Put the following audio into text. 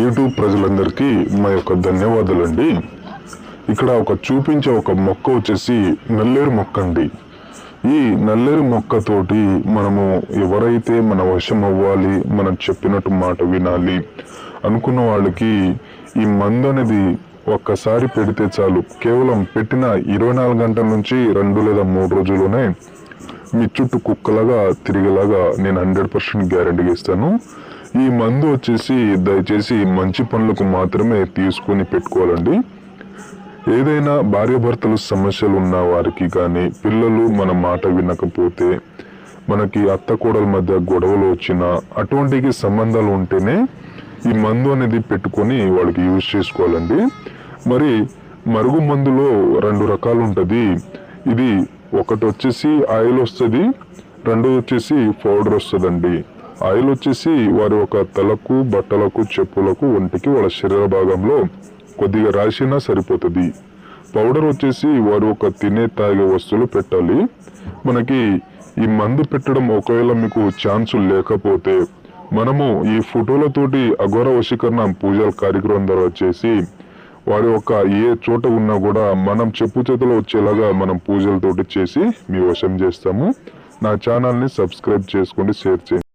YouTube ప్రజలందరికీ మా యొక్క ధన్యవాదాలండి. ఇక్కడ చూపించే ఒక మొక్క వచ్చేసి నల్లేరు మొక్క అండి. ఈ నల్లేరు మొక్కతోటి మనము ఎవరైతే మన వశం అవ్వాలి, మనం చెప్పినట్టు మాట వినాలి అనుకున్న వాళ్ళకి ఈ మందు అనేది ఒక్కసారి పెడితే చాలు. కేవలం పెట్టిన 24 గంటల నుంచి 2 లేదా 3 రోజుల్లోనే మీ చుట్టూ కుక్కలాగా తిరిగేలాగా నేను 100% గ్యారెంటీగా ఇస్తాను. ఈ మందు వచ్చేసి దయచేసి మంచి పనులకు మాత్రమే తీసుకొని పెట్టుకోవాలండి. ఏదైనా భార్యాభర్తలు సమస్యలు ఉన్న వారికి కానీ, పిల్లలు మన మాట వినకపోతే, మనకి అత్త కోడల మధ్య గొడవలు వచ్చినా, అటువంటి సంబంధాలు ఉంటేనే ఈ మందు అనేది పెట్టుకొని వాళ్ళకి యూజ్ చేసుకోవాలండి. మరి మరుగు మందులో 2 రకాలు ఉంటుంది. ఇది ఒకటి వచ్చేసి ఆయిల్ వస్తుంది, రెండోది వచ్చేసి పౌడర్ వస్తుందండి. ఆయిల్ వచ్చేసి వారి ఒక తలకు, బట్టలకు, చెప్పులకు, ఒంటికి, వాళ్ళ శరీర భాగంలో కొద్దిగా రాసినా సరిపోతుంది. పౌడర్ వచ్చేసి వారు ఒక తినే తాగే వస్తువులు పెట్టాలి. మనకి ఈ మందు పెట్టడం ఒకవేళ మీకు ఛాన్స్ లేకపోతే మనము ఈ ఫోటోలతోటి అఘోర వశీకరణ పూజల కార్యక్రమం ద్వారా వచ్చేసి వారి యొక్క ఏ చోట ఉన్నా కూడా మనం చెప్పు చేతులు వచ్చేలాగా మనం పూజలతోటి చేసి మీ వశం చేస్తాము. నా ఛానల్ని సబ్స్క్రైబ్ చేసుకోండి, షేర్ చేయండి.